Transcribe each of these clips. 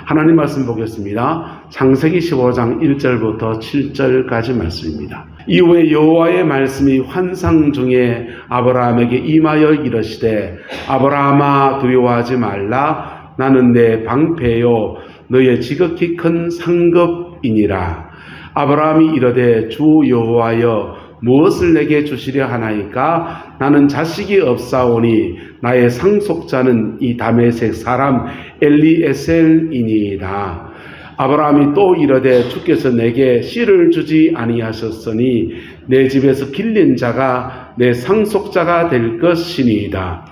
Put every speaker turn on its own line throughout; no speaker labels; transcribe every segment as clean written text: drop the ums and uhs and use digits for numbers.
하나님 말씀 보겠습니다. 창세기 15장 1절부터 7절까지 말씀입니다. 이후에 여호와의 말씀이 환상 중에 아브라함에게 임하여 이르시되 아브라함아 두려워하지 말라. 나는 내 방패요 너의 지극히 큰 상급이니라. 아브라함이 이르되 주 여호와여 무엇을 내게 주시려 하나이까? 나는 자식이 없사오니 나의 상속자는 이 다메섹 사람 엘리에셀이니이다. 아브라함이 또 이르되 주께서 내게 씨를 주지 아니하셨으니 내 집에서 길린 자가 내 상속자가 될 것이니이다.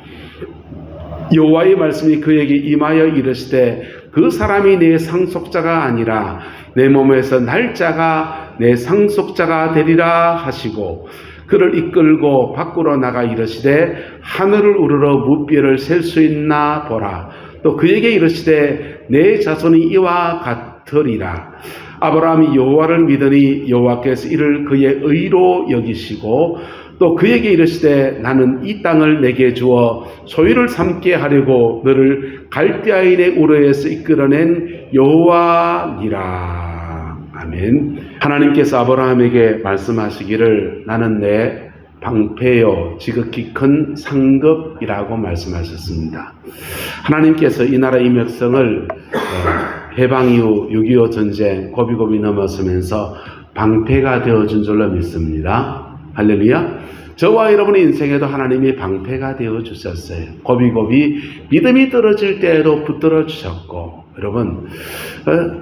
여호와의 말씀이 그에게 임하여 이르시되 그 사람이 내 상속자가 아니라 내 몸에서 날 자가 내 상속자가 되리라 하시고 그를 이끌고 밖으로 나가 이르시되 하늘을 우러러 무뼈를 셀 수 있나 보라. 또 그에게 이르시되 내 자손이 이와 같으리라. 아브라함이 여호와를 믿으니 여호와께서 이를 그의 의로 여기시고 또 그에게 이르시되 나는 이 땅을 내게 주어 소유를 삼게 하려고 너를 갈대아인의 우르에서 이끌어낸 여호와니라. 아멘. 하나님께서 아브라함에게 말씀하시기를 나는 내 방패요 지극히 큰 상급이라고 말씀하셨습니다. 하나님께서 이 나라 이 백성을 해방 이후 6.25 전쟁 고비고비 넘어서면서 방패가 되어준 줄로 믿습니다. 할렐루야. 저와 여러분의 인생에도 하나님이 방패가 되어주셨어요. 고비고비 믿음이 떨어질 때에도 붙들어 주셨고, 여러분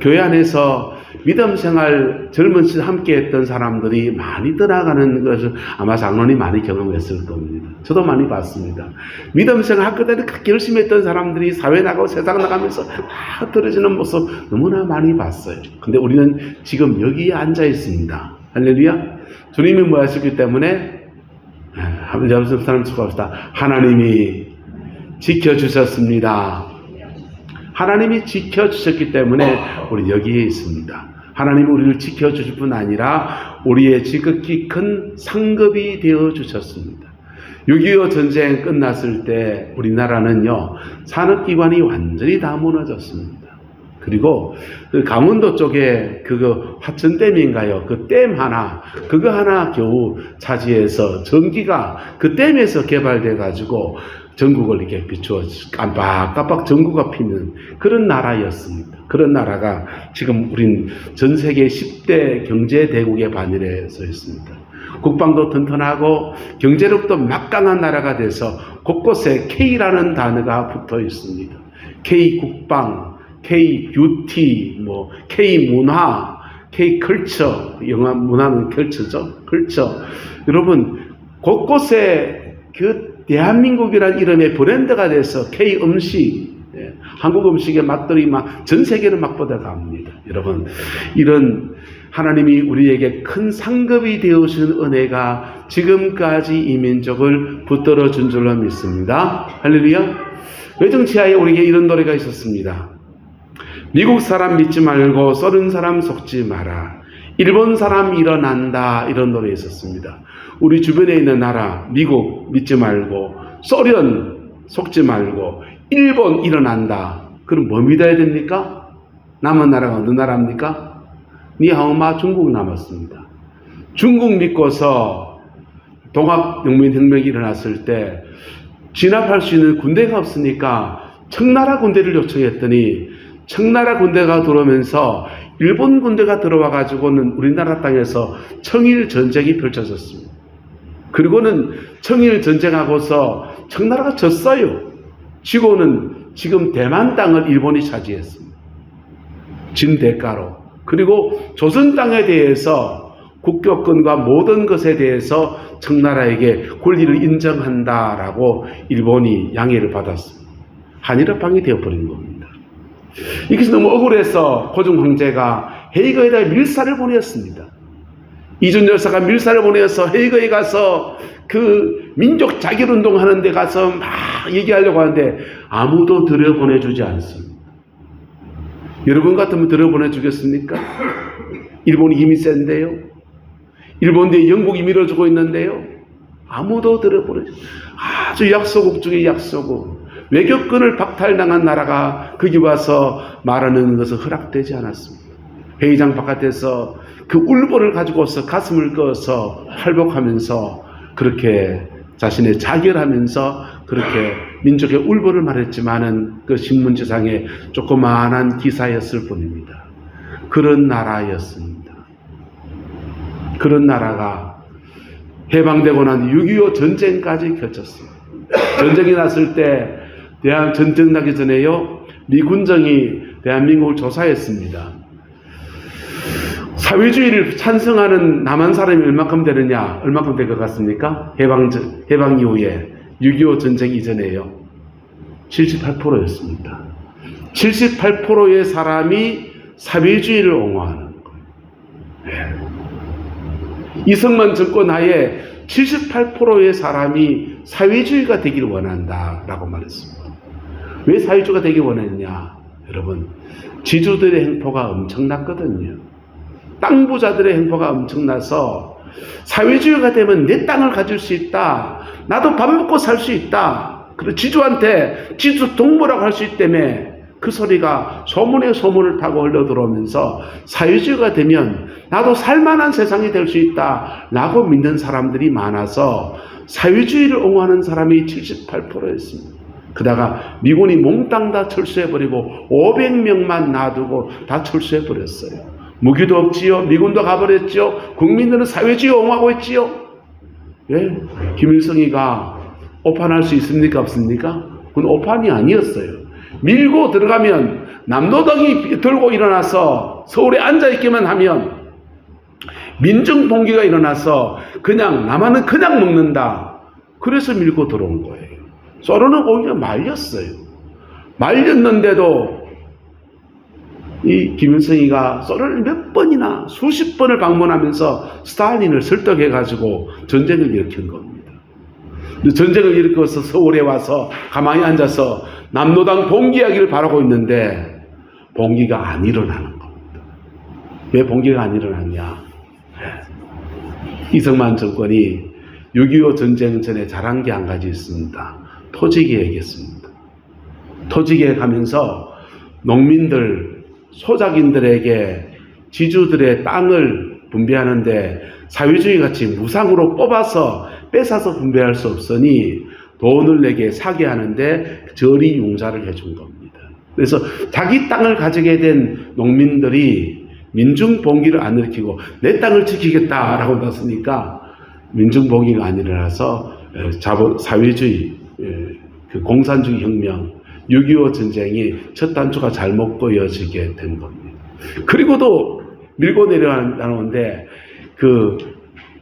교회 안에서 믿음 생활 젊은 시절 함께 했던 사람들이 많이 떠나가는 것을 아마 장로님 많이 경험했을 겁니다. 저도 많이 봤습니다. 믿음 생활 학교 때는 그렇게 열심히 했던 사람들이 사회 나가고 세상 나가면서 다 떨어지는 모습 너무나 많이 봤어요. 근데 우리는 지금 여기에 앉아 있습니다. 할렐루야. 주님이 뭐 하셨기 때문에 한번 사람 축구합시다. 하나님이 지켜주셨습니다. 하나님이 지켜주셨기 때문에 우리 여기에 있습니다. 하나님이 우리를 지켜주실 뿐 아니라 우리의 지극히 큰 상급이 되어주셨습니다. 6.25 전쟁 끝났을 때 우리나라는요 산업기관이 완전히 다 무너졌습니다. 그리고 그 강원도 쪽에 그거 화천댐인가요? 그 댐 하나, 그거 하나 겨우 차지해서 전기가 그 댐에서 개발돼 가지고 전국을 이렇게 비추어 깜빡깜빡 전구가 피는 그런 나라였습니다. 그런 나라가 지금 우린 전 세계 10대 경제 대국의 반열에 서 있습니다. 국방도 튼튼하고 경제력도 막강한 나라가 돼서 곳곳에 K라는 단어가 붙어 있습니다. K 국방, K 뷰티, K 문화, K 컬처, 영화 문화는 컬처죠. 컬처. 여러분 곳곳에 그 대한민국이라는 이름의 브랜드가 돼서 K 음식, 한국 음식의 맛들이 막 전 세계를 막 뻗어갑니다. 여러분 이런 하나님이 우리에게 큰 상급이 되어주신 은혜가 지금까지 이 민족을 붙들어 준 줄로 믿습니다. 할렐루야. 외정치하에 우리에게 이런 노래가 있었습니다. 미국 사람 믿지 말고 썰은 사람 속지 마라. 일본 사람 일어난다. 이런 노래 있었습니다. 우리 주변에 있는 나라 미국 믿지 말고 소련 속지 말고 일본 일어난다. 그럼 뭐 믿어야 됩니까? 남은 나라가 어느 나라입니까? 니하오마 중국 남았습니다. 중국 믿고서 동학농민혁명이 일어났을 때 진압할 수 있는 군대가 없으니까 청나라 군대를 요청했더니 청나라 군대가 들어오면서 일본 군대가 들어와 가지고는 우리나라 땅에서 청일 전쟁이 펼쳐졌습니다. 그리고는 청일 전쟁하고서 청나라가 졌어요. 지고는 지금 대만 땅을 일본이 차지했습니다. 진 대가로. 그리고 조선 땅에 대해서 국교권과 모든 것에 대해서 청나라에게 권리를 인정한다라고 일본이 양해를 받았습니다. 한일합방이 되어버린 겁니다. 이것이 너무 억울해서 고종 황제가 헤이거에다 밀사를 보냈습니다. 이준 열사가 밀사를 보내서 헤이거에 가서 그 민족 자결운동 하는 데 가서 막 얘기하려고 하는데 아무도 들여보내주지 않습니다. 여러분 같으면 들여보내주겠습니까? 일본이 힘이 센데요. 일본 뒤에 영국이 밀어주고 있는데요. 아무도 들여보내주지. 아주 약소국 중에 약소국. 외교권을 박탈당한 나라가 거기 와서 말하는 것은 허락되지 않았습니다. 회의장 바깥에서 그 울보를 가지고서 가슴을 그어서 활복하면서 그렇게 자신의 자결하면서 그렇게 민족의 울보를 말했지만은 그 신문지상에 조그마한 기사였을 뿐입니다. 그런 나라였습니다. 그런 나라가 해방되고 난 6.25 전쟁까지 겹쳤습니다. 전쟁이 났을 때 전쟁 나기 전에요, 미군정이 대한민국을 조사했습니다. 사회주의를 찬성하는 남한 사람이 얼마큼 되느냐, 얼마큼 될 것 같습니까? 해방 이후에 6.25 전쟁 이전에요, 78%였습니다. 78%의 사람이 사회주의를 옹호하는 거예요. 이승만 정권 하에 78%의 사람이 사회주의가 되기를 원한다라고 말했습니다. 왜 사회주의가 되기를 원했냐? 여러분, 지주들의 행포가 엄청났거든요. 땅 부자들의 행포가 엄청나서 사회주의가 되면 내 땅을 가질 수 있다, 나도 밥 먹고 살 수 있다, 그리고 지주한테 지주 동무라고 할 수 있기 때문에 그 소리가 소문에 소문을 타고 흘러들어오면서 사회주의가 되면 나도 살만한 세상이 될 수 있다 라고 믿는 사람들이 많아서 사회주의를 옹호하는 사람이 78%였습니다. 그러다가 미군이 몽땅 다 철수해버리고 500명만 놔두고 다 철수해버렸어요. 무기도 없지요, 미군도 가버렸지요, 국민들은 사회주의 옹호하고 있지요. 왜? 김일성이가 오판할 수 있습니까, 없습니까? 그건 오판이 아니었어요. 밀고 들어가면 남노당이 들고 일어나서 서울에 앉아있기만 하면 민중봉기가 일어나서 그냥 남한은 그냥 먹는다, 그래서 밀고 들어온 거예요. 소련은 오히려 말렸어요. 말렸는데도 이 김일성이가 소련을 몇 번이나 수십 번을 방문하면서 스탈린을 설득해가지고 전쟁을 일으킨 겁니다. 전쟁을 일으켜서 서울에 와서 가만히 앉아서 남노당 봉기하기를 바라고 있는데 봉기가 안 일어나는 겁니다. 왜 봉기가 안 일어났냐? 이승만 정권이 6.25 전쟁 전에 잘한 게 한 가지 있습니다. 토지개혁이었습니다. 토지개혁하면서 농민들, 소작인들에게 지주들의 땅을 분배하는데 사회주의 같이 무상으로 뽑아서 뺏어서 분배할 수 없으니 돈을 내게 사게 하는데 저리 융자를 해준 겁니다. 그래서 자기 땅을 가지게 된 농민들이 민중봉기를 안 일으키고 내 땅을 지키겠다라고 나서니까 민중봉기가 안 일어나서 사회주의, 그 공산주의 혁명, 6.25 전쟁이 첫 단추가 잘못 꼬여지게 된 겁니다. 그리고도 밀고 내려가는데 그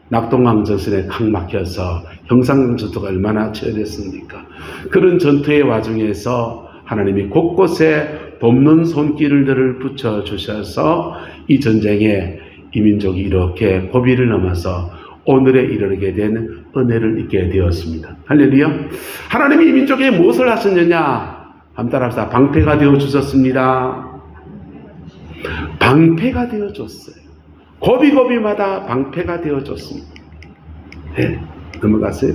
낙동강 전선에 칵 막혀서 형상 전투가 얼마나 치열했습니까? 그런 전투의 와중에서 하나님이 곳곳에 돕는 손길들을 붙여주셔서 이 전쟁에 이 민족이 이렇게 고비를 넘어서 오늘에 이르게 된 은혜를 입게 되었습니다. 할렐루야. 하나님이 이 민족에 무엇을 하셨느냐? 한번 따라합시다. 방패가 되어주셨습니다. 방패가 되어줬어요. 고비고비마다 방패가 되어줬습니다. 네, 넘어가세요.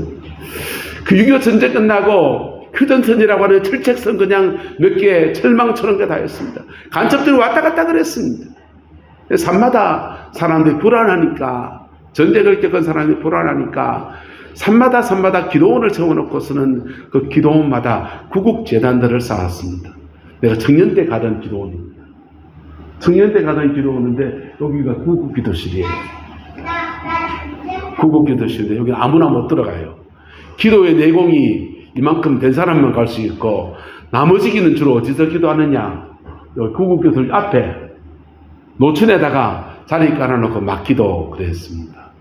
그 6.25 전쟁 끝나고 휴전선이라고 하는 철책선 그냥 몇 개 철망처럼 게 다였습니다. 간첩들이 왔다 갔다 그랬습니다. 산마다 사람들이 불안하니까, 전쟁을 겪은 사람이 불안하니까 산마다 기도원을 세워놓고서는 그 기도원마다 구국재단들을 쌓았습니다. 내가 청년대 가던 기도원입니다. 청년대 가던 기도원인데 여기가 구국기도실이에요. 구국기도실인데 여기 아무나 못 들어가요. 기도의 내공이 이만큼 된 사람만 갈 수 있고 나머지기는 주로 어디서 기도하느냐? 여기 구국기도실 앞에 노천에다가 자리 깔아놓고 막기도 그랬습니다.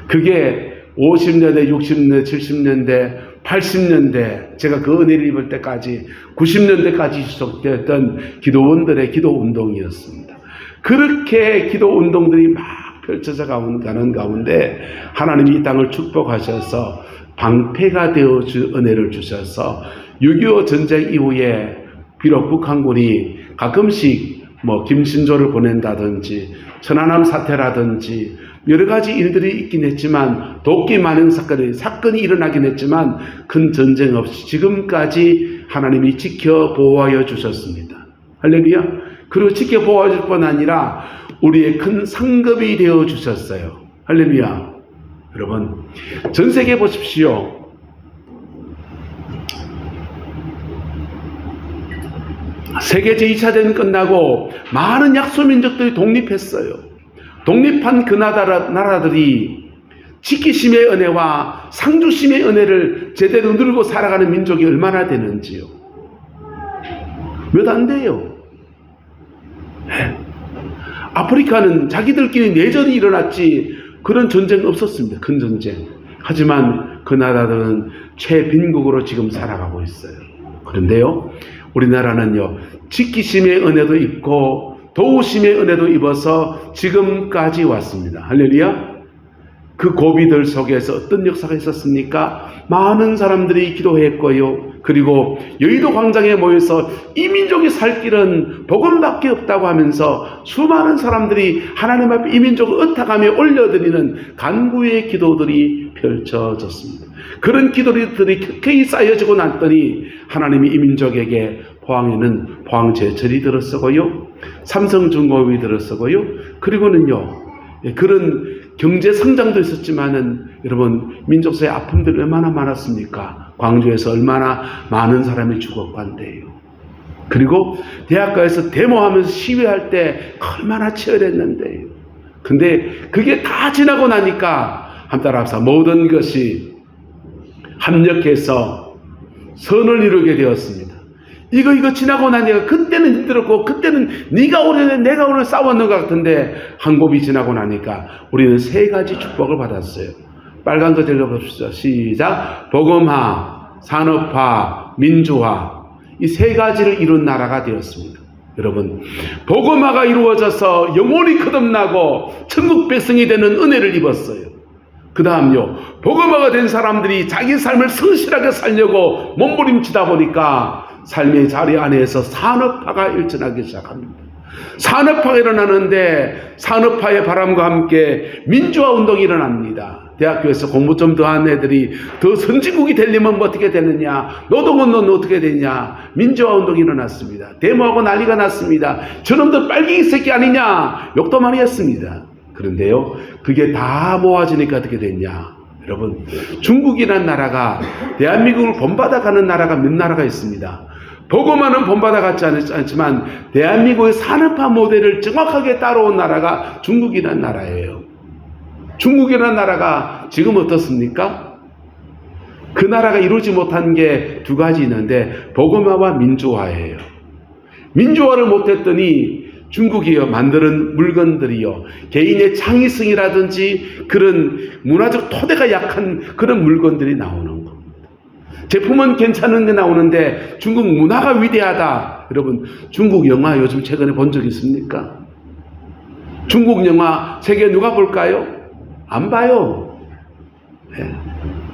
그게 50년대, 60년대, 70년대, 80년대, 제가 그 은혜를 입을 때까지 90년대까지 지속되었던 기도원들의 기도운동이었습니다. 그렇게 기도운동들이 막 펼쳐져 가는 가운데 하나님이 이 땅을 축복하셔서 방패가 되어주 은혜를 주셔서 6.25 전쟁 이후에 비록 북한군이 가끔씩 김신조를 보낸다든지 천안함 사태라든지 여러 가지 일들이 있긴 했지만 도끼 만행 사건이 일어나긴 했지만 큰 전쟁 없이 지금까지 하나님이 지켜 보호하여 주셨습니다. 할렐루야. 그리고 지켜 보호해 줄 뿐 아니라 우리의 큰 상급이 되어 주셨어요. 할렐루야. 여러분, 전 세계 보십시오. 세계 제2차 대전 끝나고 많은 약소민족들이 독립했어요. 독립한 그 나라들이 지키심의 은혜와 상주심의 은혜를 제대로 누리고 살아가는 민족이 얼마나 되는지요. 몇 안 돼요. 아프리카는 자기들끼리 내전이 일어났지 그런 전쟁 없었습니다. 큰 전쟁. 하지만 그 나라들은 최빈국으로 지금 살아가고 있어요. 그런데요, 우리나라는요, 지키심의 은혜도 입고 도우심의 은혜도 입어서 지금까지 왔습니다. 할렐루야. 그 고비들 속에서 어떤 역사가 있었습니까? 많은 사람들이 기도했고요. 그리고 여의도 광장에 모여서 이 민족이 살 길은 복음밖에 없다고 하면서 수많은 사람들이 하나님 앞에 이 민족을 의탁하며 올려드리는 간구의 기도들이 펼쳐졌습니다. 그런 기도들이 켜켜이 쌓여지고 났더니 하나님이 이 민족에게 포항에는 포항제철이 들어서고요, 삼성중공업이 들어서고요, 그리고는요, 그런 경제 성장도 있었지만은 여러분, 민족사의 아픔들이 얼마나 많았습니까? 광주에서 얼마나 많은 사람이 죽었건데요. 그리고 대학가에서 데모하면서 시위할 때 얼마나 치열했는데요. 근데 그게 다 지나고 나니까 한따라서 모든 것이 합력해서 선을 이루게 되었습니다. 이거 지나고 나니까 그때는 힘들었고 그때는 네가 오래 내가 오늘 싸웠는 것 같은데 한 곱이 지나고 나니까 우리는 세 가지 축복을 받았어요. 빨간 거 읽어봅시다. 시작. 복음화, 산업화, 민주화. 이 세 가지를 이룬 나라가 되었습니다. 여러분, 복음화가 이루어져서 영혼이 거듭나고 천국 백성이 되는 은혜를 입었어요. 그 다음요, 복음화가 된 사람들이 자기 삶을 성실하게 살려고 몸부림치다 보니까 삶의 자리 안에서 산업화가 일어나기 시작합니다. 산업화가 일어나는데 산업화의 바람과 함께 민주화 운동이 일어납니다. 대학교에서 공부 좀 더 한 애들이 더 선진국이 되려면 뭐 어떻게 되느냐, 노동은 넌 어떻게 되냐, 민주화 운동이 일어났습니다. 데모하고 난리가 났습니다. 저놈들 빨갱이 새끼 아니냐, 욕도 많이 했습니다. 그런데요, 그게 다 모아지니까 어떻게 됐냐, 여러분, 중국이라는 나라가 대한민국을 본받아가는 나라가 몇 나라가 있습니다. 복음화는 본받아가지 않지만 대한민국의 산업화 모델을 정확하게 따라온 나라가 중국이라는 나라예요. 중국이라는 나라가 지금 어떻습니까? 그 나라가 이루지 못한 게 두 가지 있는데 복음화와 민주화예요. 민주화를 못했더니 중국이요, 만드는 물건들이요, 개인의 창의성이라든지 그런 문화적 토대가 약한 그런 물건들이 나오는 겁니다. 제품은 괜찮은 게 나오는데 중국 문화가 위대하다. 여러분, 중국 영화 요즘 최근에 본 적 있습니까? 중국 영화 세계 누가 볼까요? 안 봐요. 네.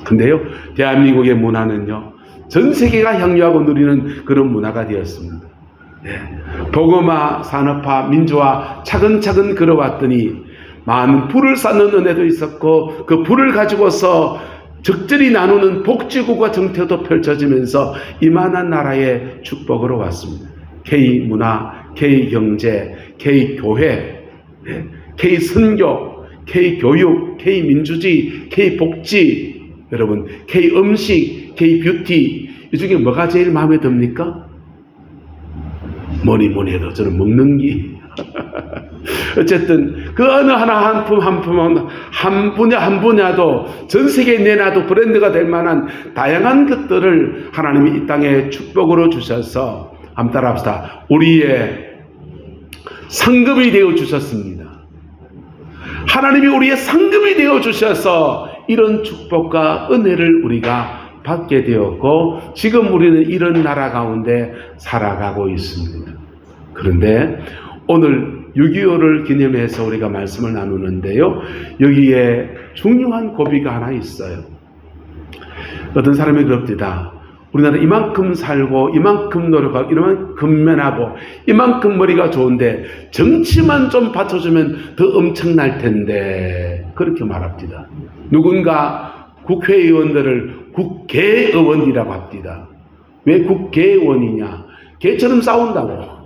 근데요, 대한민국의 문화는요, 전 세계가 향유하고 누리는 그런 문화가 되었습니다. 네. 복음화, 산업화, 민주화 차근차근 걸어왔더니 많은 불을 쌓는 은혜도 있었고 그 불을 가지고서 적절히 나누는 복지국가 정책도 펼쳐지면서 이만한 나라의 축복으로 왔습니다. K문화, K경제, K교회, K선교, K교육, K민주주의, K복지, 여러분, K음식, K뷰티, 이 중에 뭐가 제일 마음에 듭니까? 뭐니 해도 저는 먹는 게 어쨌든 그 어느 하나 한 분야도 전 세계에 내놔도 브랜드가 될 만한 다양한 것들을 하나님이 이 땅에 축복으로 주셔서 한번 따라합시다. 우리의 상급이 되어 주셨습니다. 하나님이 우리의 상급이 되어 주셔서 이런 축복과 은혜를 우리가 받게 되었고 지금 우리는 이런 나라 가운데 살아가고 있습니다. 그런데 오늘 6.25를 기념해서 우리가 말씀을 나누는데요, 여기에 중요한 고비가 하나 있어요. 어떤 사람이 그럽니다. 우리나라 이만큼 살고 이만큼 노력하고 이만큼 면하고 이만큼 머리가 좋은데 정치만 좀 받쳐주면 더 엄청날 텐데, 그렇게 말합니다. 누군가 국회의원들을 국회의원이라고 합니다. 왜 국개원이냐? 개처럼 싸운다고.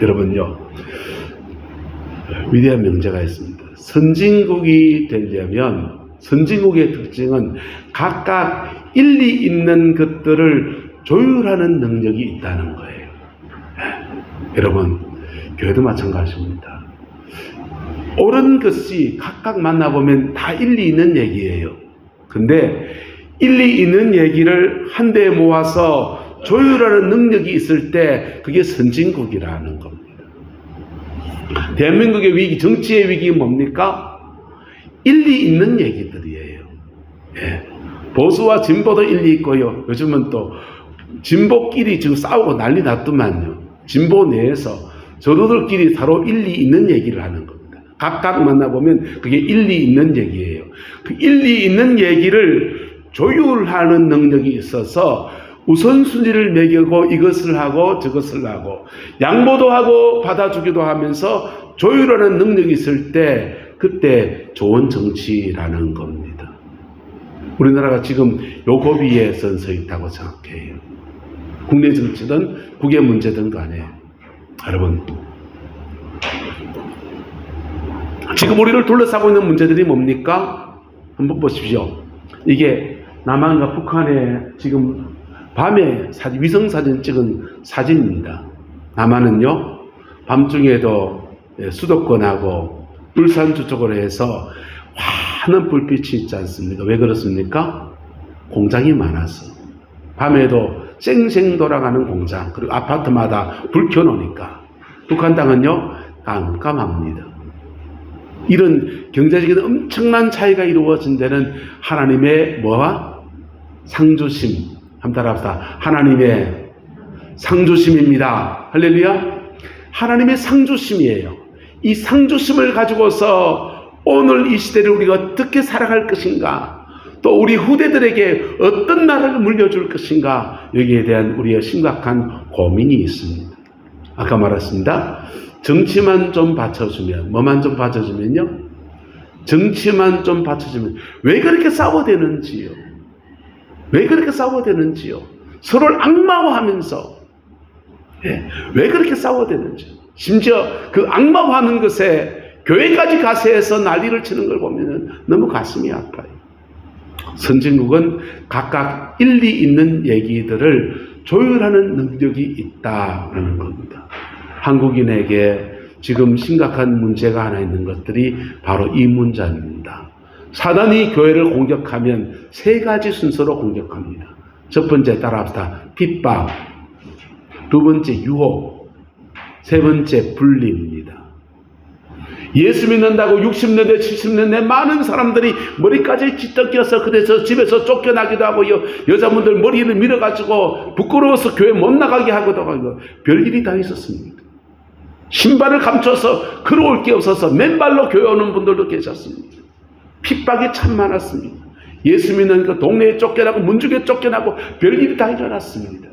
여러분요, 위대한 명제가 있습니다. 선진국이 되려면 선진국의 특징은 각각 일리 있는 것들을 조율하는 능력이 있다는 거예요. 여러분, 교회도 마찬가지입니다. 옳은 것이 각각 만나보면 다 일리 있는 얘기예요. 근데 일리 있는 얘기를 한데 모아서 조율하는 능력이 있을 때 그게 선진국이라는 겁니다. 대한민국의 위기, 정치의 위기가 뭡니까? 일리 있는 얘기들이에요. 예. 보수와 진보도 일리 있고요. 요즘은 또 진보끼리 지금 싸우고 난리 났더만요. 진보 내에서 저도들끼리 서로 일리 있는 얘기를 하는 겁니다. 각각 만나보면 그게 일리 있는 얘기예요. 그 일리 있는 얘기를 조율하는 능력이 있어서 우선순위를 매기고 이것을 하고 저것을 하고 양보도 하고 받아주기도 하면서 조율하는 능력이 있을 때 그때 좋은 정치라는 겁니다. 우리나라가 지금 요 고비에 서 있다고 생각해요. 국내 정치든 국외 문제든 간에. 여러분, 지금 우리를 둘러싸고 있는 문제들이 뭡니까? 한번 보십시오. 이게 남한과 북한의 지금 밤에 위성사진 찍은 사진입니다. 남한은요, 밤중에도 수도권하고 울산 쪽으로 해서 환한 불빛이 있지 않습니까? 왜 그렇습니까? 공장이 많아서. 밤에도 쌩쌩 돌아가는 공장, 그리고 아파트마다 불 켜놓으니까. 북한 땅은요, 깜깜합니다. 이런 경제적인 엄청난 차이가 이루어진 데는 하나님의 뭐와? 상주심. 한번 따라합시다. 하나님의 상주심입니다. 할렐루야. 하나님의 상주심이에요. 이 상주심을 가지고서 오늘 이 시대를 우리가 어떻게 살아갈 것인가, 또 우리 후대들에게 어떤 나라를 물려줄 것인가, 여기에 대한 우리의 심각한 고민이 있습니다. 아까 말했습니다. 정치만 좀 받쳐주면, 뭐만 좀 받쳐주면요, 정치만 좀 받쳐주면 왜 그렇게 싸워대는지요. 왜 그렇게 싸워대는지요. 서로를 악마화하면서 왜 그렇게 싸워대는지. 심지어 그 악마화하는 것에 교회까지 가세해서 난리를 치는 걸 보면 너무 가슴이 아파요. 선진국은 각각 일리 있는 얘기들을 조율하는 능력이 있다는 겁니다. 한국인에게 지금 심각한 문제가 하나 있는 것들이 바로 이 문제입니다. 사단이 교회를 공격하면 세 가지 순서로 공격합니다. 첫 번째 따라합시다. 핍박. 두 번째 유혹. 세 번째 분리입니다. 예수 믿는다고 60년대 70년대 많은 사람들이 머리까지 찢어져서 그래서 집에서 쫓겨나기도 하고요. 여자분들 머리를 밀어가지고 부끄러워서 교회 못 나가게 하기도 하고 별일이 다 있었습니다. 신발을 감춰서 걸어올 게 없어서 맨발로 교회 오는 분들도 계셨습니다. 핍박이 참 많았습니다. 예수 믿는 그 동네에 쫓겨나고 문중에 쫓겨나고 별일이 다 일어났습니다.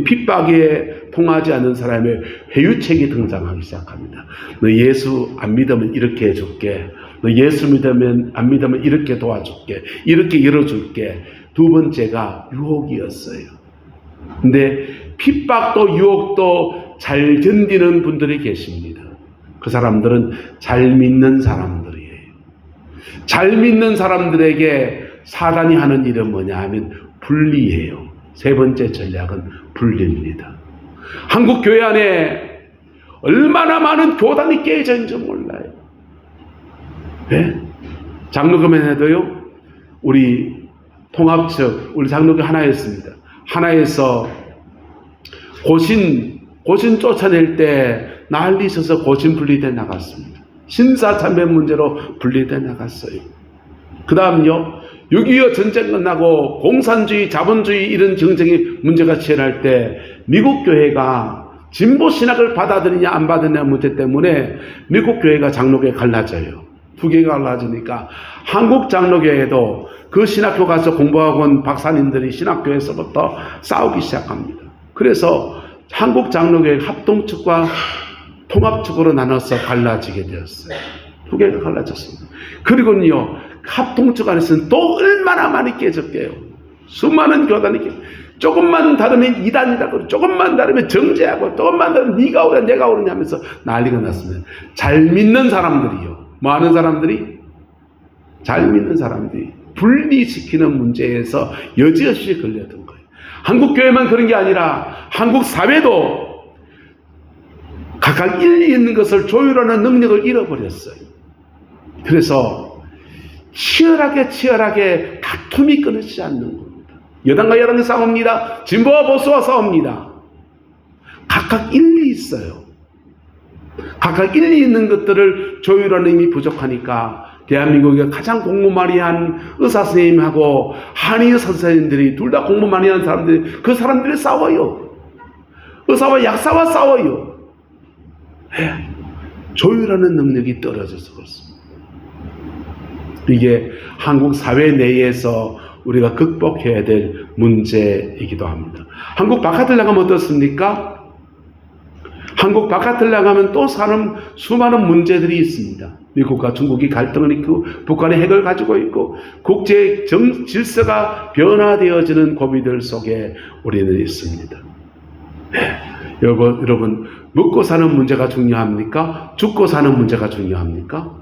핍박에 통하지 않는 사람의 회유책이 등장하기 시작합니다. 너 예수 안 믿으면 이렇게 해줄게. 너 예수 믿으면 안 믿으면 이렇게 도와줄게. 이렇게 열어줄게. 두 번째가 유혹이었어요. 근데 핍박도 유혹도 잘 견디는 분들이 계십니다. 그 사람들은 잘 믿는 사람들이에요. 잘 믿는 사람들에게 사단이 하는 일은 뭐냐 하면 분리해요. 세 번째 전략은 분리입니다. 한국 교회 안에 얼마나 많은 교단이 깨져 있는지 몰라요. 네? 장로교만 해도요, 우리 통합측, 우리 장로교 하나였습니다. 하나에서 고신 쫓아낼 때 난리 있어서 고신 분리돼 나갔습니다. 신사참배 문제로 분리돼 나갔어요. 그 다음요, 6.25 전쟁 끝나고 공산주의, 자본주의 이런 정쟁이 문제가 치열할 때 미국 교회가 진보 신학을 받아들이냐 안 받느냐 문제 때문에 미국 교회가 장로교에 갈라져요. 두 개가 갈라지니까 한국 장로교회도 그 신학교 가서 공부하고 온 박사님들이 신학교에서부터 싸우기 시작합니다. 그래서 한국 장로교회 합동측과 통합측으로 나눠서 갈라지게 되었어요. 두 개가 갈라졌습니다. 그리고요, 합동측 안에서는 또 얼마나 많이 깨졌게요. 수많은 교단이 조금만 다르면 이단이다 그러고 조금만 다르면 정죄하고 조금만 다르면 네가 오냐 내가 오냐 하면서 난리가 났습니다. 잘 믿는 사람들이요. 뭐 하는 사람들이? 잘 믿는 사람들이 분리시키는 문제에서 여지없이 걸려든 거예요. 한국 교회만 그런 게 아니라 한국 사회도 각각 일리 있는 것을 조율하는 능력을 잃어버렸어요. 그래서 치열하게 다툼이 끊이지 않는 겁니다. 여당과 여당이 싸웁니다. 진보와 보수와 싸웁니다. 각각 일리 있어요. 각각 일리 있는 것들을 조율하는 힘이 부족하니까 대한민국에 가장 공부 많이 한 의사 선생님하고 한의의 선생님들이 둘 다 공부 많이 한 사람들이 그 사람들이 싸워요. 의사와 약사와 싸워요. 조율하는 능력이 떨어져서 그렇습니다. 이게 한국 사회 내에서 우리가 극복해야 될 문제이기도 합니다. 한국 바깥을 나가면 어떻습니까? 한국 바깥을 나가면 또 수많은 문제들이 있습니다. 미국과 중국이 갈등을 있고 북한의 핵을 가지고 있고 국제 질서가 변화되어지는 고비들 속에 우리는 있습니다. 여러분 먹고 사는 문제가 중요합니까? 죽고 사는 문제가 중요합니까?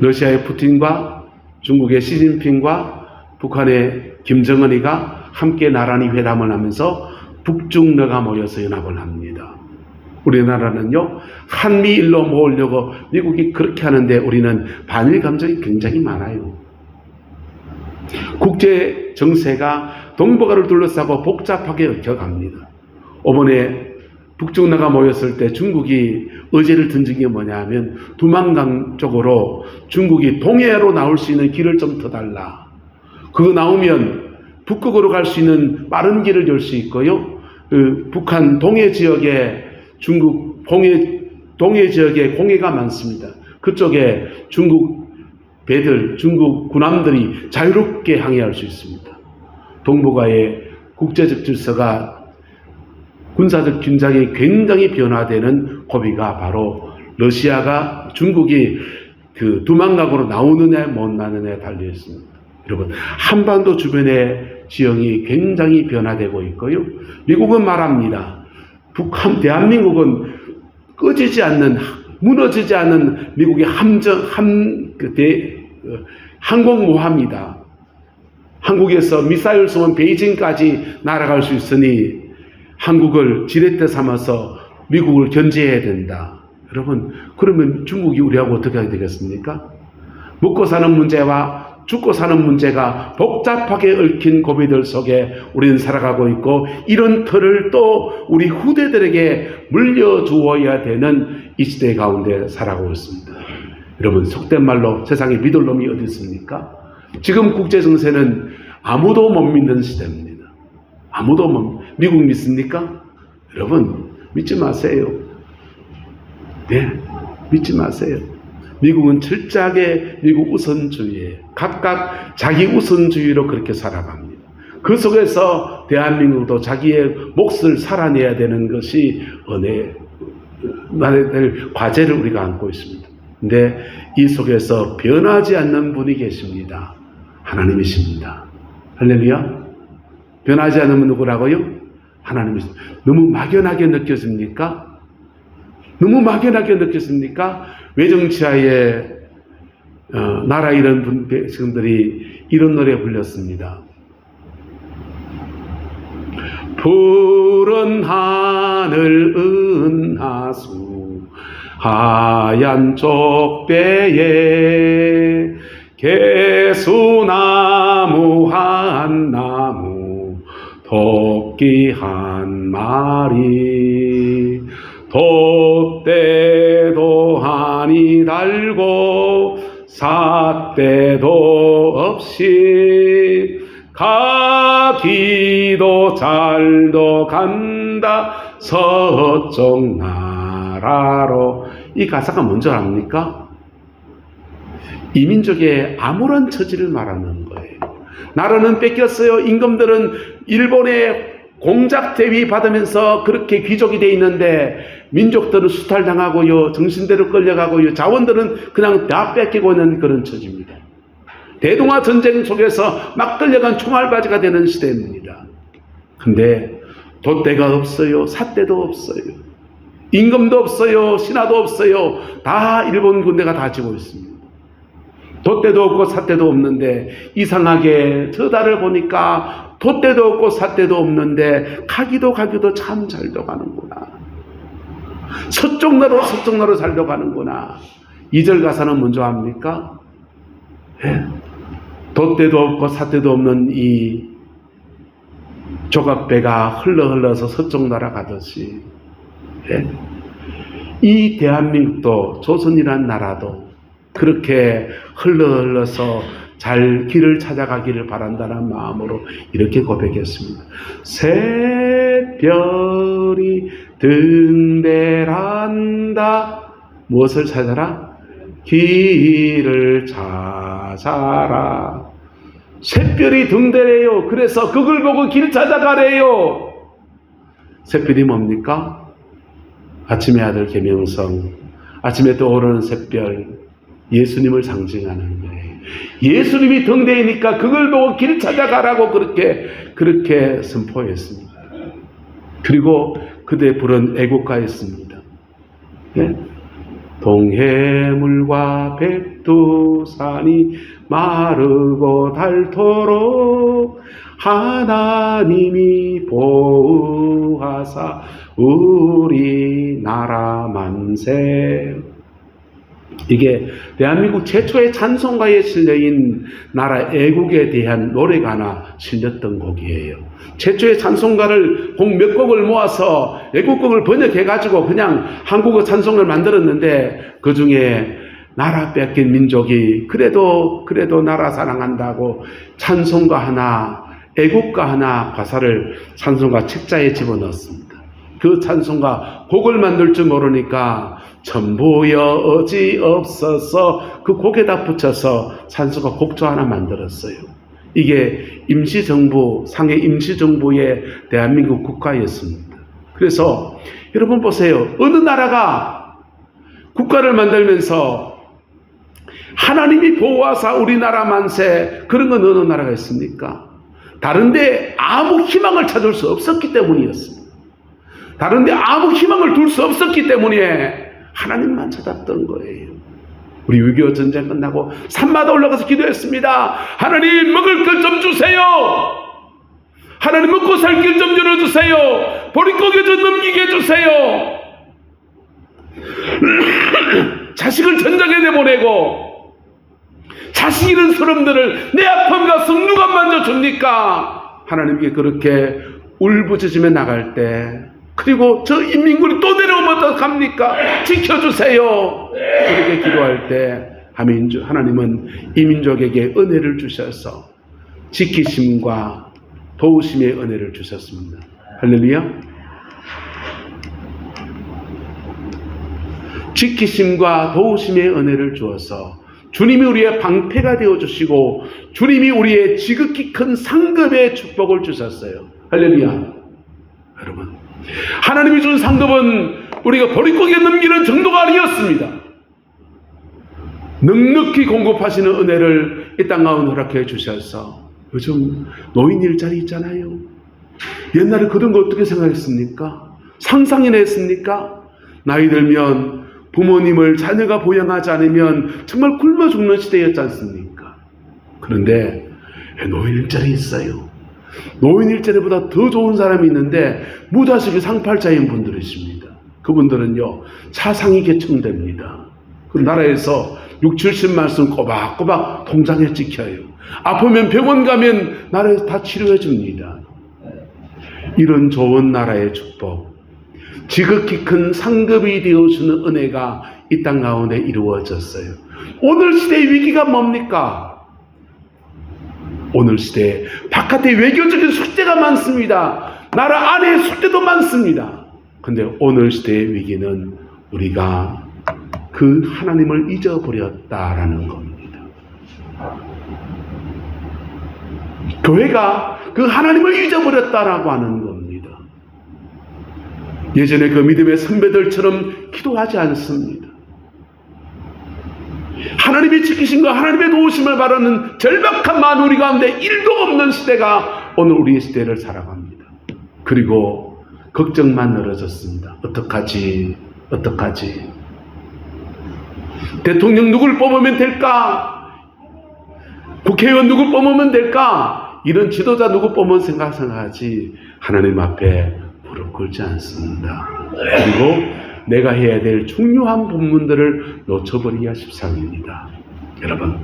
러시아의 푸틴과 중국의 시진핑과 북한의 김정은이가 함께 나란히 회담을 하면서 북중러가 모여서 연합을 합니다. 우리나라는요 한미일로 모으려고 미국이 그렇게 하는데 우리는 반일 감정이 굉장히 많아요. 국제 정세가 동북아를 둘러싸고 복잡하게 얽혀갑니다. 이번에 북중러가 모였을 때 중국이 의제를 던진 게 뭐냐 하면 두만강 쪽으로 중국이 동해로 나올 수 있는 길을 좀 더 달라. 그거 나오면 북극으로 갈 수 있는 빠른 길을 열 수 있고요. 북한 동해 지역에 중국 동해 지역에 공해가 많습니다. 그쪽에 중국 배들, 중국 군함들이 자유롭게 항해할 수 있습니다. 동북아의 국제적 질서가 군사적 긴장이 굉장히 변화되는 고비가 바로 러시아가 중국이 그 두만강으로 나오느냐 못 나느냐에 달려 있습니다. 여러분 한반도 주변의 지형이 굉장히 변화되고 있고요. 미국은 말합니다. 대한민국은 무너지지 않는 미국의 항공모함이다. 한국에서 미사일 쏘면 베이징까지 날아갈 수 있으니 한국을 지렛대 삼아서 미국을 견제해야 된다. 여러분, 그러면 중국이 우리하고 어떻게 하게 되겠습니까? 먹고 사는 문제와 죽고 사는 문제가 복잡하게 얽힌 고비들 속에 우리는 살아가고 있고 이런 틀을 또 우리 후대들에게 물려주어야 되는 이 시대 가운데 살아가고 있습니다. 여러분 속된 말로 세상에 믿을 놈이 어디 있습니까? 지금 국제정세는 아무도 못 믿는 시대입니다. 미국 믿습니까? 여러분 믿지 마세요. 네, 믿지 마세요. 미국은 철저하게 미국 우선주의에 각각 자기 우선주의로 그렇게 살아갑니다. 그 속에서 대한민국도 자기의 몫을 살아내야 되는 것이 나야 될 과제를 우리가 안고 있습니다. 근데 이 속에서 변하지 않는 분이 계십니다. 하나님이십니다. 할렐루야. 변하지 않는 분 누구라고요? 하나님이십니다. 너무 막연하게 느껴집니까? 외정치하에 나라 이런 백성들이 이런 노래 불렸습니다. 푸른 하늘 은하수 하얀 쪽배에 개수나무 한 나무 토끼 한 마리 돛대도 한이 달고 삿대도 없이 가기도 잘도 간다 서쪽 나라로. 이 가사가 뭔지 압니까? 이민족의 아무런 처지를 말하는 거예요. 나라는 뺏겼어요. 임금들은 일본의 공작 대위 받으면서 그렇게 귀족이 돼 있는데 민족들은 수탈당하고요, 정신대로 끌려가고요, 자원들은 그냥 다 뺏기고 있는 그런 처지입니다. 대동아 전쟁 속에서 막 끌려간 총알바지가 되는 시대입니다. 근데 돛대가 없어요. 삿대도 없어요. 임금도 없어요. 신하도 없어요. 다 일본 군대가 다 지고 있습니다. 돛대도 없고 삿대도 없는데 이상하게 저 달을 보니까 돛대도 없고 삿대도 없는데 가기도 참 잘도 가는구나. 서쪽나로 잘도 가는구나. 2절 가사는 먼저 합니까? 예. 돛대도 없고 삿대도 없는 이 조각배가 흘러서 서쪽 나라 가듯이, 예. 이 대한민국도 조선이란 나라도 그렇게 흘러서 잘 길을 찾아가기를 바란다는 마음으로 이렇게 고백했습니다. 새별이 등대란다. 무엇을 찾아라? 길을 찾아라. 샛별이 등대래요. 그래서 그걸 보고 길 찾아가래요. 샛별이 뭡니까? 아침의 아들 계명성, 아침에 떠오르는 샛별, 예수님을 상징하는 거예요. 예수님이 등대이니까 그걸 보고 길 찾아가라고 그렇게 선포했습니다. 그리고 그대 부른 애국가였습니다. 네? 동해물과 백두산이 마르고 닳도록 하나님이 보호하사 우리나라 만세. 이게 대한민국 최초의 찬송가에 실려인 나라 애국에 대한 노래가 하나 실렸던 곡이에요. 최초의 찬송가를 곡 몇 곡을 모아서 애국곡을 번역해가지고 그냥 한국어 찬송을 만들었는데, 그 중에 나라 뺏긴 민족이 그래도 나라 사랑한다고 찬송가 하나, 애국가 하나 가사를 찬송가 책자에 집어넣었습니다. 그 찬송가 곡을 만들 줄 모르니까 전부 여지 없어서 그 곡에다 붙여서 찬송가 곡조 하나 만들었어요. 이게 임시정부, 상해 임시정부의 대한민국 국가였습니다. 그래서 여러분 보세요. 어느 나라가 국가를 만들면서 하나님이 보호하사 우리나라 만세, 그런 건 어느 나라가 있습니까? 다른데 아무 희망을 찾을 수 없었기 때문이었습니다. 다른데 아무 희망을 둘 수 없었기 때문에 하나님만 찾았던 거예요. 우리 6.25 전쟁 끝나고 산마다 올라가서 기도했습니다. 하나님, 먹을 것 좀 주세요. 하나님, 먹고 살 길 좀 열어주세요. 보릿고개 좀 넘기게 해주세요. 자식을 전장에 내보내고 자식 잃은 사람들을 내 아픈 가슴 누가 만져줍니까? 하나님께 그렇게 울부짖으며 나갈 때, 그리고 저 인민군이 또 내려오면 어떡합니까? 지켜주세요. 그렇게 기도할 때 하나님은 이 민족에게 은혜를 주셔서 지키심과 도우심의 은혜를 주셨습니다. 할렐루야. 지키심과 도우심의 은혜를 주어서 주님이 우리의 방패가 되어주시고 주님이 우리의 지극히 큰 상급의 축복을 주셨어요. 할렐루야. 여러분, 하나님이 준 상급은 우리가 보릿고개 넘기는 정도가 아니었습니다. 넉넉히 공급하시는 은혜를 이 땅 가운데 허락해 주셔서 요즘 노인 일자리 있잖아요. 옛날에 그런 거 어떻게 생각했습니까? 상상이나 했습니까? 나이 들면 부모님을 자녀가 보양하지 않으면 정말 굶어 죽는 시대였지 않습니까? 그런데 노인 일자리 있어요. 노인 일자리보다 더 좋은 사람이 있는데 무자식이 상팔자인 분들이십니다. 그분들은요, 차상위 계층됩니다. 그 나라에서 60-70만씩 꼬박꼬박 통장에 찍혀요. 아프면 병원 가면 나라에서 다 치료해 줍니다. 이런 좋은 나라의 축복, 지극히 큰 상급이 되어주는 은혜가 이 땅 가운데 이루어졌어요. 오늘 시대의 위기가 뭡니까? 오늘 시대에 바깥에 외교적인 숙제가 많습니다. 나라 안에 숙제도 많습니다. 근데 오늘 시대의 위기는 우리가 그 하나님을 잊어버렸다라는 겁니다. 교회가 그 하나님을 잊어버렸다라고 하는 겁니다. 예전에 그 믿음의 선배들처럼 기도하지 않습니다. 하나님의 지키심과 하나님의 도우심을 바라는 절박한 마음 우리 가운데 1도 없는 시대가 오늘 우리의 시대를 살아갑니다. 그리고 걱정만 늘어졌습니다. 어떡하지? 대통령 누굴 뽑으면 될까? 국회의원 누굴 뽑으면 될까? 이런 지도자 누구 뽑으면 생각하지 하나님 앞에 무릎 꿇지 않습니다. 그리고 내가 해야 될 중요한 본문들을 놓쳐버리기가 십상입니다. 여러분,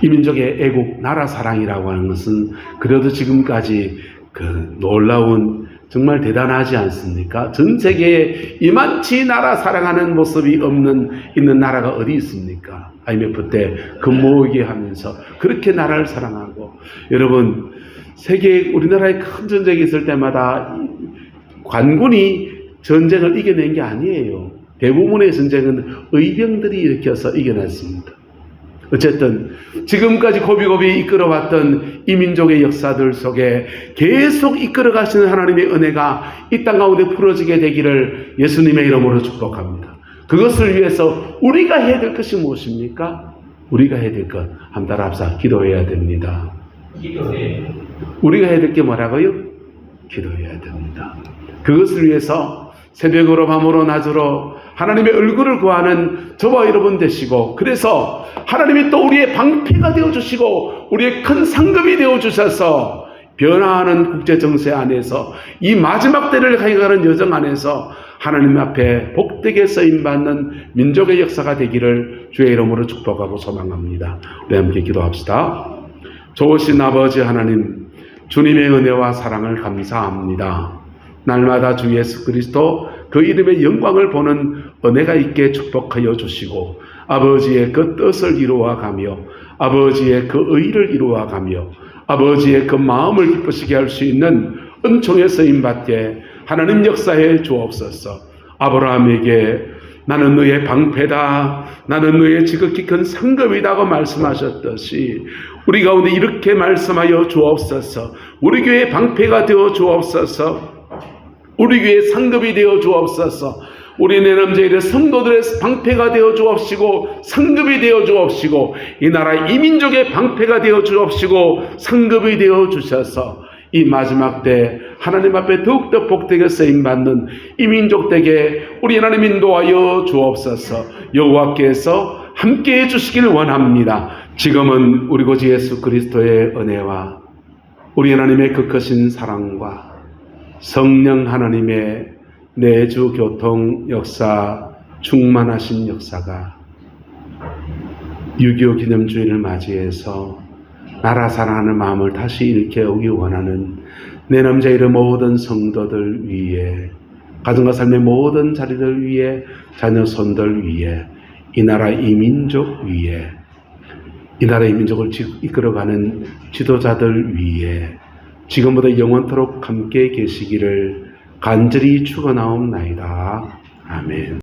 이 민족의 애국, 나라 사랑이라고 하는 것은 그래도 지금까지 그 놀라운 정말 대단하지 않습니까? 전 세계에 이만치 나라 사랑하는 모습이 있는 나라가 어디 있습니까? IMF 때 근무하게 하면서 그렇게 나라를 사랑하고, 여러분, 우리나라에 큰 전쟁이 있을 때마다 관군이 전쟁을 이겨낸 게 아니에요. 대부분의 전쟁은 의병들이 일으켜서 이겨냈습니다. 어쨌든 지금까지 고비고비 이끌어왔던 이 민족의 역사들 속에 계속 이끌어가시는 하나님의 은혜가 이 땅 가운데 풀어지게 되기를 예수님의 이름으로 축복합니다. 그것을 위해서 우리가 해야 될 것이 무엇입니까? 우리가 해야 될 것, 한 달 앞서 기도해야 됩니다. 우리가 해야 될 게 뭐라고요? 기도해야 됩니다. 그것을 위해서 새벽으로 밤으로 낮으로 하나님의 얼굴을 구하는 저와 여러분 되시고, 그래서 하나님이 또 우리의 방패가 되어주시고 우리의 큰 상급이 되어주셔서 변화하는 국제정세 안에서 이 마지막 때를 가져가는 여정 안에서 하나님 앞에 복되게 쓰임받는 민족의 역사가 되기를 주의 이름으로 축복하고 소망합니다. 우리 함께 기도합시다. 좋으신 아버지 하나님, 주님의 은혜와 사랑을 감사합니다. 날마다 주 예수 그리스도 그 이름의 영광을 보는 은혜가 있게 축복하여 주시고, 아버지의 그 뜻을 이루어가며 아버지의 그 의를 이루어가며 아버지의 그 마음을 기쁘시게 할 수 있는 은총의 쓰임받게 하나님 역사해 주옵소서. 아브라함에게 나는 너의 방패다, 나는 너의 지극히 큰 상급이다고 말씀하셨듯이 우리 가운데 이렇게 말씀하여 주옵소서. 우리 교회의 방패가 되어 주옵소서. 우리 교회의 상급이 되어 주옵소서. 우리 내남자들의 성도들의 방패가 되어 주옵시고 상급이 되어 주옵시고 이 나라 이민족의 방패가 되어 주옵시고 상급이 되어 주셔서 이 마지막 때 하나님 앞에 더욱더 복되게 쓰임받는 이 민족에게 우리 하나님 인도하여 주옵소서. 여호와께서 함께해 주시길 원합니다. 지금은 우리 구주 예수 그리스도의 은혜와 우리 하나님의 그 크신 사랑과 성령 하나님의 내주 교통 역사, 충만하신 역사가 6.25 기념주의를 맞이해서 나라 사랑하는 마음을 다시 일깨우기 원하는 내 남자의 모든 성도들 위에, 가정과 삶의 모든 자리들 위에, 자녀 손들 위에, 이 나라 이민족 위에, 이 나라 이민족을 이끌어가는 지도자들 위에 지금보다 영원토록 함께 계시기를 간절히 축원하옵나이다. 아멘.